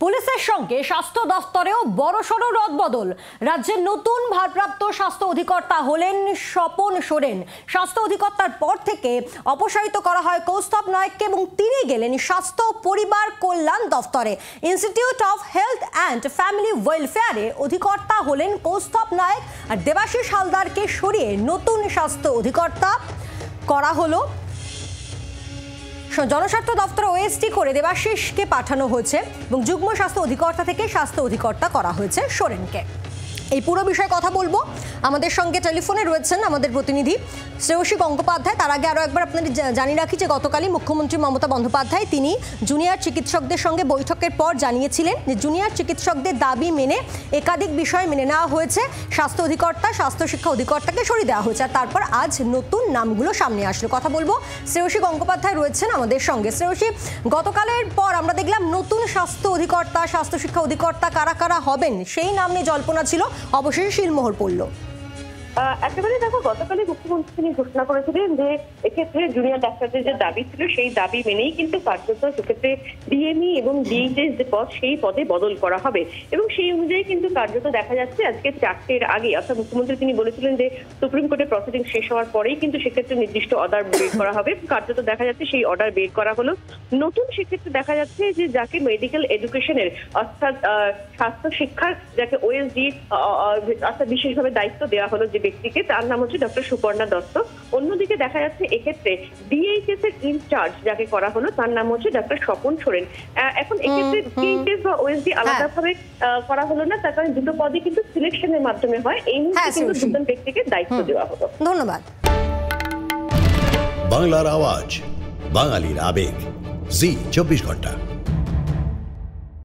পুলিশের সঙ্গে স্বাস্থ্য দফতরেও বড়সড় রদবদল। রাজ্যের নতুন ভারপ্রাপ্ত স্বাস্থ্য অধিকর্তা হলেন স্বপন সোরেন। স্বাস্থ্য অধিকর্তার পর থেকে অপসারিত করা হয় কৌস্তভ নায়ককে এবং তিনি গেলেন স্বাস্থ্য পরিবার কল্যাণ দফতরে। Institute of health and family ওয়েলফেয়ারে অধিকর্তা হলেন কৌস্তভ নায়ক আর দেবাশিস হালদারকে সরিয়ে নতুন স্বাস্থ্য অধিকর্তা করা হলো। জনস্বার্থ দপ্তর ওএসটি করে দেবাশিসকে পাঠানো হয়েছে এবং যুগ্ম স্বাস্থ্য অধিকর্তা থেকে স্বাস্থ্য অধিকর্তা করা হয়েছে সোরেনকে। এই পুরো বিষয়ে কথা বলবো। আমাদের সঙ্গে টেলিফোনে রয়েছেন আমাদের প্রতিনিধি শ্রেয়সী গঙ্গোপাধ্যায়। তার আগে আরও একবার আপনাদের জানিয়ে রাখি যে গতকালই মুখ্যমন্ত্রী মমতা বন্দ্যোপাধ্যায় তিনি জুনিয়র চিকিৎসকদের সঙ্গে বৈঠকের পর জানিয়েছিলেন যে জুনিয়র চিকিৎসকদের দাবি মেনে একাধিক বিষয় মেনে নেওয়া হয়েছে। স্বাস্থ্য অধিকর্তা, স্বাস্থ্য শিক্ষা অধিকর্তাকে সরিয়ে দেওয়া হয়েছে। আর তারপর আজ নতুন নামগুলো সামনে আসলো। কথা বলবো, শ্রেয়সী গঙ্গোপাধ্যায় রয়েছেন আমাদের সঙ্গে। শ্রেয়সী, গতকালের পর আমরা দেখলাম নতুন স্বাস্থ্য অধিকর্তা, স্বাস্থ্য শিক্ষা অধিকর্তা কারা কারা হবেন সেই নাম নিয়ে জল্পনা ছিল, অবশেষে শিলমোহর পড়ল। একেবারে দেখো, গতকালই মুখ্যমন্ত্রী তিনি ঘোষণা করেছিলেন যে এক্ষেত্রে জুনিয়র ডাক্তারদের যে দাবি ছিল সেই দাবি মেনেই কিন্তু কার্যত সেক্ষেত্রে ডিএমই এবং ডিএইচএস যে পদ সেই পদে বদল করা হবে এবং সেই অনুযায়ী কিন্তু কার্যত দেখা যাচ্ছে আজকে 4টের আগে, অর্থাৎ মুখ্যমন্ত্রী তিনি বলেছিলেন যে সুপ্রিম কোর্টের প্রসিডিং শেষ হওয়ার পরেই কিন্তু সেক্ষেত্রে নির্দিষ্ট অর্ডার বের করা হবে। কার্যত দেখা যাচ্ছে সেই অর্ডার বের করা হলো। নতুন সেক্ষেত্রে দেখা যাচ্ছে যে যাকে মেডিকেল এডুকেশনের অর্থাৎ স্বাস্থ্য শিক্ষার যাকে ওএসডি অর্থাৎ বিশেষভাবে দায়িত্ব দেওয়া হলো যে ব্যক্তিকে, তার নাম হচ্ছে ডক্টর সুপর্ণা দত্ত। অন্যদিকে দেখা যাচ্ছে এক্ষেত্রে ডিএইচএস এর ইনচার্জ যাকে করা হলো তার নাম হচ্ছে ডক্টর স্বপন সোরেন। এখন এক্ষেত্রে ডিএইচএস বা ওএসডি আলাদাভাবে করা হলো না, তার কারণে দুটো পদই কিন্তু সিলেকশনের মাধ্যমে হয়। এই মুহূর্তে কিন্তু দুজন ব্যক্তিকে দায়িত্ব দেওয়া হলো। ধন্যবাদ। বাংলার আওয়াজ, বাঙালির আবেগ, জি 24 ঘন্টা।